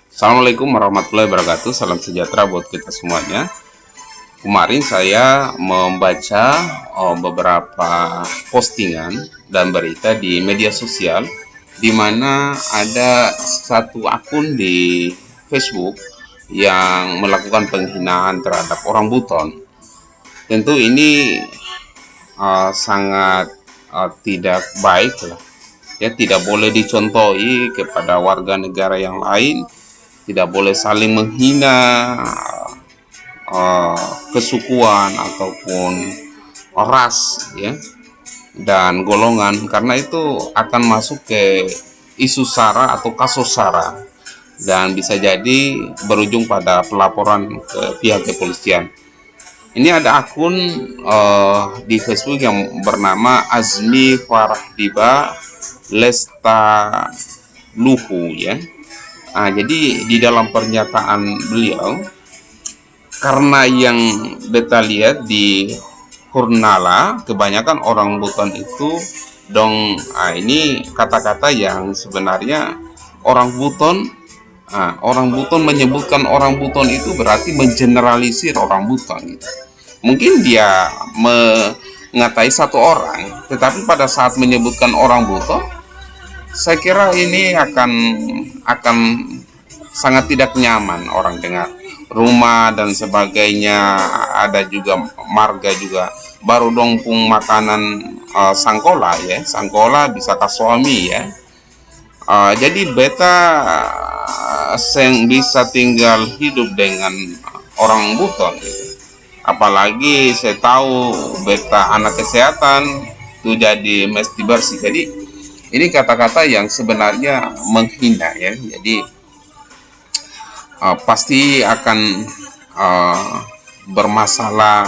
Assalamualaikum warahmatullahi wabarakatuh. Salam sejahtera buat kita semuanya. Kemarin saya membaca beberapa postingan dan berita di media sosial di mana ada satu akun di Facebook yang melakukan penghinaan terhadap orang buton. Tentu ini sangat tidak baik lah. Ya, tidak boleh dicontohi kepada warga negara yang lain, tidak boleh saling menghina kesukuan ataupun ras, ya, dan golongan, karena itu akan masuk ke isu SARA atau kasus SARA dan bisa jadi berujung pada pelaporan ke pihak kepolisian. Ini ada akun di Facebook yang bernama Azmi Farahdiba Lesta Luhu, ya. Jadi di dalam pernyataan beliau, karena yang beta lihat di Hurnala kebanyakan orang buton itu dong, ini kata-kata yang sebenarnya orang buton menyebutkan orang buton itu berarti mengeneralisir orang buton gitu. Mungkin dia mengatai satu orang, tetapi pada saat menyebutkan orang buton, saya kira ini akan sangat tidak nyaman orang dengar. Rumah dan sebagainya, ada juga marga juga baru dongpung makanan sangkola, ya, sangkola bisa ke suami, ya. Jadi beta bisa tinggal hidup dengan orang buton gitu. Apalagi saya tahu beta anak kesehatan itu jadi mesti bersih. Jadi ini kata-kata yang sebenarnya menghina, ya. Jadi pasti akan bermasalah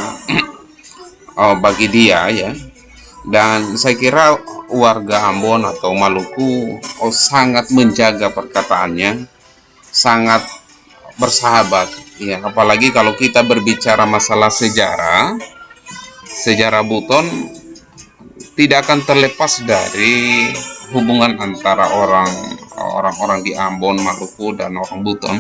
bagi dia, ya. Dan saya kira warga Ambon atau Maluku sangat menjaga perkataannya, sangat bersahabat, ya. Apalagi kalau kita berbicara masalah sejarah buton tidak akan terlepas dari hubungan antara orang-orang di Ambon, Maluku, dan orang buton,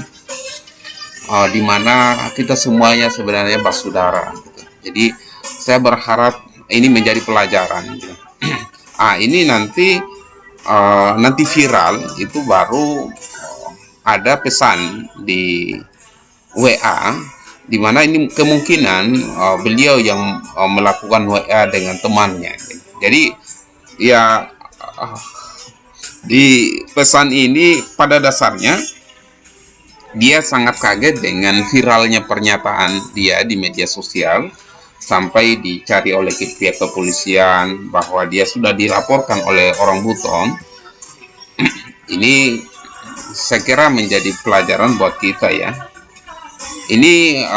di mana kita semuanya sebenarnya bersaudara gitu. Jadi saya berharap ini menjadi pelajaran gitu. Ini nanti viral itu baru ada pesan di WA, di mana ini kemungkinan beliau yang melakukan WA dengan temannya. Jadi ya, di pesan ini pada dasarnya dia sangat kaget dengan viralnya pernyataan dia di media sosial, sampai dicari oleh pihak kepolisian bahwa dia sudah dilaporkan oleh orang buton. Ini saya kira menjadi pelajaran buat kita, ya. Ini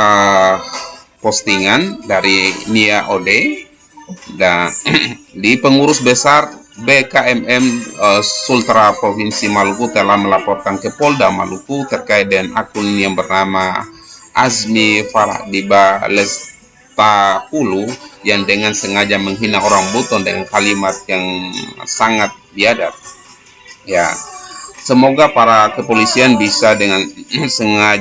postingan dari Nia Ode dan di pengurus besar BKMM Sultra Provinsi Maluku telah melaporkan ke Polda Maluku terkait dengan akun yang bernama Azmi Farahdiba Lesta Hulu yang dengan sengaja menghina orang buton dengan kalimat yang sangat biadab. Ya, semoga para kepolisian bisa dengan segera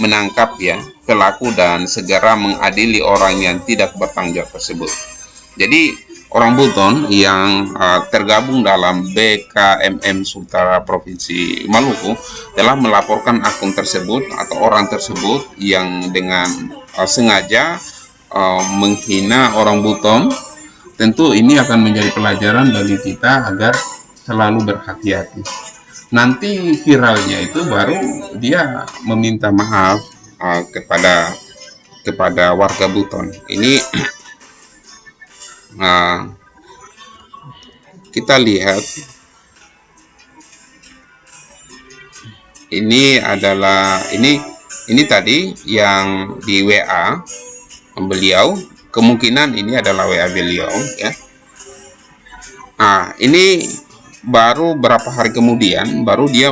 menangkap, ya, pelaku dan segera mengadili orang yang tidak bertanggung jawab tersebut. Jadi orang buton yang tergabung dalam BKMM Sultra Provinsi Maluku telah melaporkan akun tersebut atau orang tersebut yang dengan sengaja menghina orang buton. Tentu ini akan menjadi pelajaran bagi kita agar selalu berhati-hati. Nanti viralnya itu baru dia meminta maaf kepada warga buton. Ini kita lihat, ini tadi yang di WA beliau, kemungkinan ini adalah WA beliau, ya. Ini baru berapa hari kemudian baru dia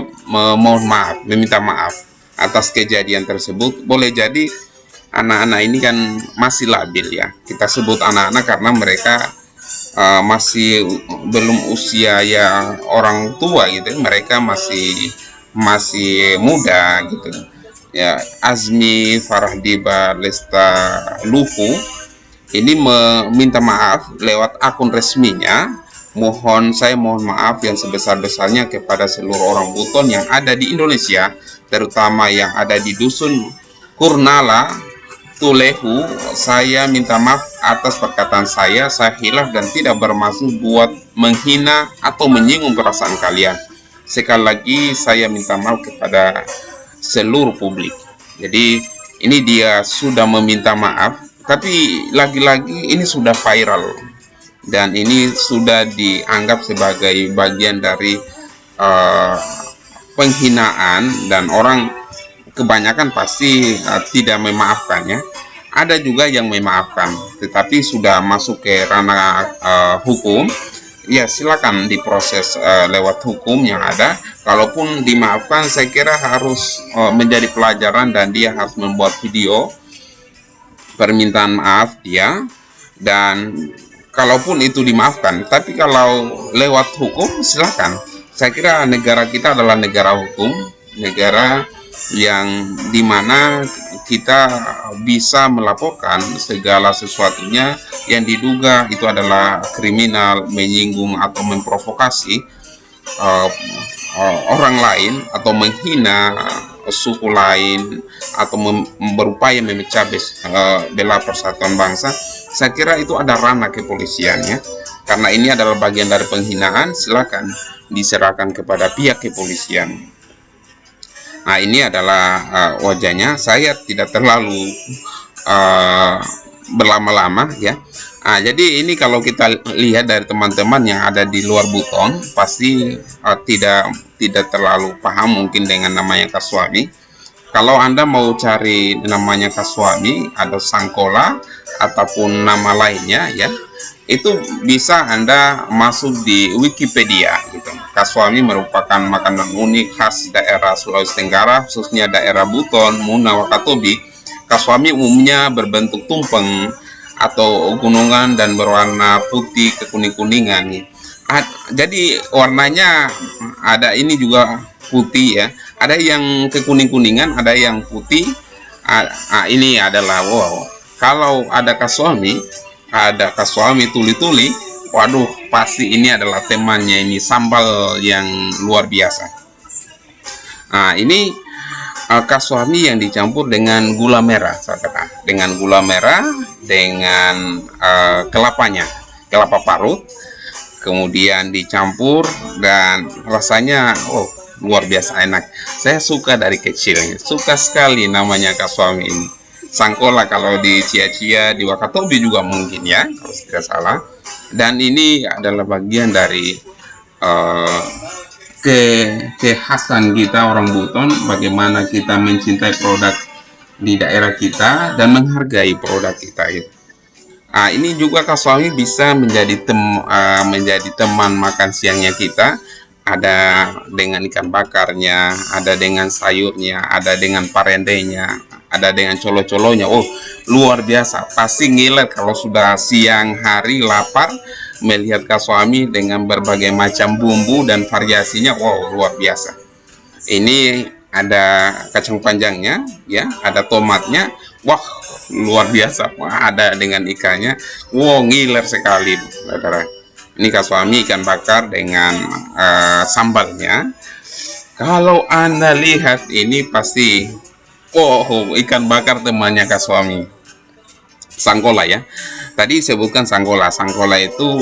meminta maaf atas kejadian tersebut. Boleh jadi anak-anak ini kan masih labil, ya. Kita sebut anak-anak karena mereka masih belum usia ya orang tua gitu. Mereka masih masih muda gitu ya, Azmi Farahdiba Lesta Luhu ini meminta maaf lewat akun resminya. Saya mohon maaf yang sebesar-besarnya kepada seluruh orang Buton yang ada di Indonesia, terutama yang ada di dusun Kurnala, Tulehu. Saya minta maaf atas perkataan saya hilaf dan tidak bermaksud buat menghina atau menyinggung perasaan kalian. Sekali lagi saya minta maaf kepada seluruh publik. Jadi ini dia sudah meminta maaf, tapi lagi-lagi ini sudah viral dan ini sudah dianggap sebagai bagian dari penghinaan, dan orang kebanyakan pasti tidak memaafkan ya. Ada juga yang memaafkan, tetapi sudah masuk ke ranah hukum ya, silakan diproses lewat hukum yang ada. Kalaupun dimaafkan, saya kira harus menjadi pelajaran dan dia harus membuat video permintaan maaf dia. Dan kalaupun itu dimaafkan, tapi kalau lewat hukum silakan. Saya kira negara kita adalah negara hukum, negara yang dimana kita bisa melaporkan segala sesuatunya yang diduga itu adalah kriminal, menyinggung atau memprovokasi orang lain atau menghina suku lain atau berupaya memecah belah persatuan bangsa. Saya kira itu ada ranah kepolisiannya, karena ini adalah bagian dari penghinaan. Silakan diserahkan kepada pihak kepolisian. Nah, ini adalah wajahnya. Saya tidak terlalu berlama-lama ya. Nah, jadi ini kalau kita lihat dari teman-teman yang ada di luar Buton, pasti tidak terlalu paham mungkin dengan namanya Kaswami. Kalau Anda mau cari namanya Kaswami, ada Sangkola ataupun nama lainnya ya, itu bisa Anda masuk di Wikipedia gitu. Kaswami merupakan makanan unik khas daerah Sulawesi Tenggara, khususnya daerah Buton, Muna, Wakatobi. Kaswami umumnya berbentuk tumpeng atau gunungan dan berwarna putih kekuning-kuningan. Jadi warnanya ada ini juga putih ya, ada yang kekuning-kuningan, ada yang putih. Ini adalah wow, kalau ada Kaswami tuli-tuli, waduh pasti ini adalah temannya, ini sambal yang luar biasa. Ini Kaswami yang dicampur dengan gula merah, dengan gula merah, dengan kelapa parut, kemudian dicampur dan rasanya luar biasa enak. Saya suka dari kecil, suka sekali namanya Kaswami ini. Sangkola kalau di Cia-Cia, di Wakatobi juga mungkin ya, kalau tidak salah. Dan ini adalah bagian dari kekhasan kita orang Buton, bagaimana kita mencintai produk di daerah kita dan menghargai produk kita itu. Ini juga Kaswami bisa menjadi teman makan siangnya kita. Ada dengan ikan bakarnya, ada dengan sayurnya, ada dengan parendenya, ada dengan colo-colonya. Luar biasa, pasti ngiler kalau sudah siang hari lapar melihat Kaswami dengan berbagai macam bumbu dan variasinya. Luar biasa. Ini ada kacang panjangnya ya, ada tomatnya, luar biasa. Ada dengan ikannya, ngiler sekali, saudara. Ini Kaswami ikan bakar dengan sambalnya. Kalau Anda lihat ini pasti ikan bakar temannya Kaswami. Sangkola ya. Tadi sebutkan Sangkola. Sangkola itu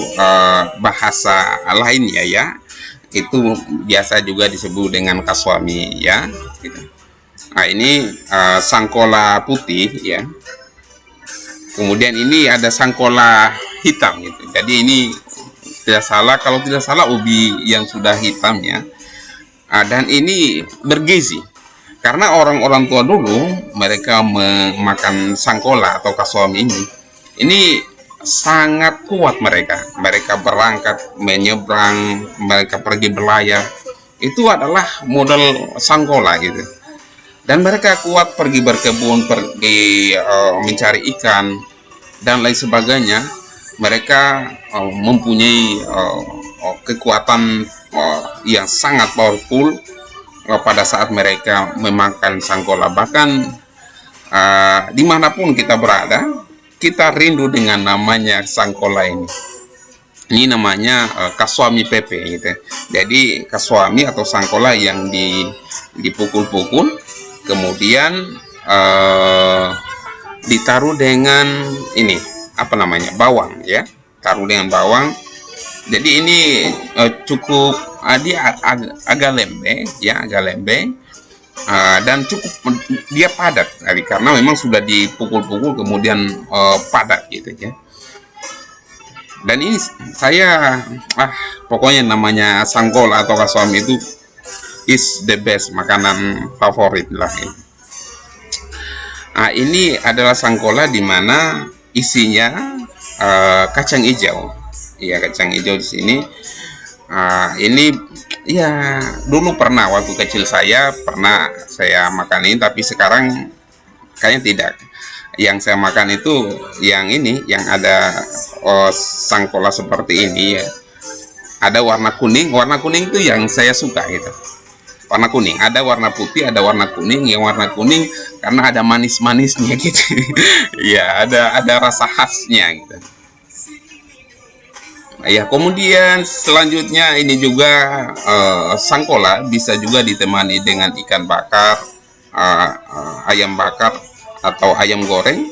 bahasa lainnya ya. Itu biasa juga disebut dengan Kaswami ya. Gitu. Nah, ini Sangkola putih ya. Kemudian ini ada Sangkola hitam gitu. Jadi ini kalau tidak salah ubi yang sudah hitam ya. Dan ini bergizi. Karena orang-orang tua dulu mereka memakan Sangkola atau Kaswami ini sangat kuat mereka. Mereka berangkat, menyeberang, mereka pergi berlayar. Itu adalah modal Sangkola gitu. Dan mereka kuat pergi berkebun, pergi mencari ikan dan lain sebagainya. Mereka mempunyai kekuatan yang sangat powerful pada saat mereka memakan sangkola. Bahkan dimanapun kita berada, kita rindu dengan namanya sangkola ini. Ini namanya kaswami pepe gitu. Jadi kaswami atau sangkola yang dipukul-pukul, kemudian ditaruh dengan ini apa namanya, bawang ya, taruh dengan bawang. Jadi ini cukup dia agak lembek ya, agak lembek, dan cukup dia padat karena memang sudah dipukul-pukul kemudian padat gitu ya. Dan ini saya pokoknya namanya sangkola atau kaswami itu is the best, makanan favorit lah ini. Ini adalah sangkola di mana isinya kacang hijau. Iya, kacang hijau di sini. Ini ya dulu pernah waktu kecil saya pernah saya makan ini, tapi sekarang kayaknya tidak. Yang saya makan itu yang ini, yang ada sangkola seperti ini ya. Ada warna kuning itu yang saya suka gitu. Warna kuning, ada warna putih, ada warna kuning. Yang warna kuning karena ada manis-manisnya gitu. Ya, ada rasa khasnya gitu. Ya, kemudian selanjutnya ini juga sangkola bisa juga ditemani dengan ikan bakar, ayam bakar atau ayam goreng,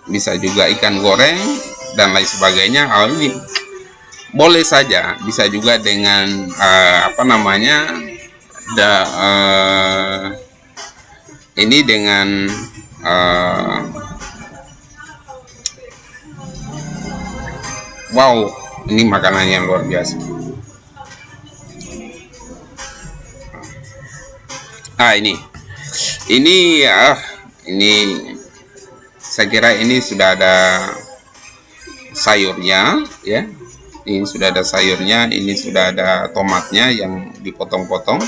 bisa juga ikan goreng dan lain sebagainya. Ini boleh saja, bisa juga dengan apa namanya, ini dengan wow, ini makanan yang luar biasa. Ini saya kira ini sudah ada sayurnya ya. Ini sudah ada sayurnya, ini sudah ada tomatnya yang dipotong-potong.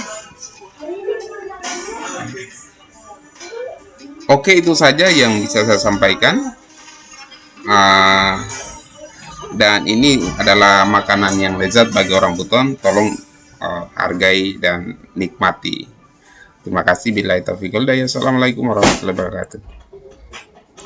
Oke, itu saja yang bisa saya sampaikan. Dan ini adalah makanan yang lezat bagi orang Buton. Tolong hargai dan nikmati. Terima kasih. Billahi taufiq wal hidayah. Assalamualaikum warahmatullahi wabarakatuh.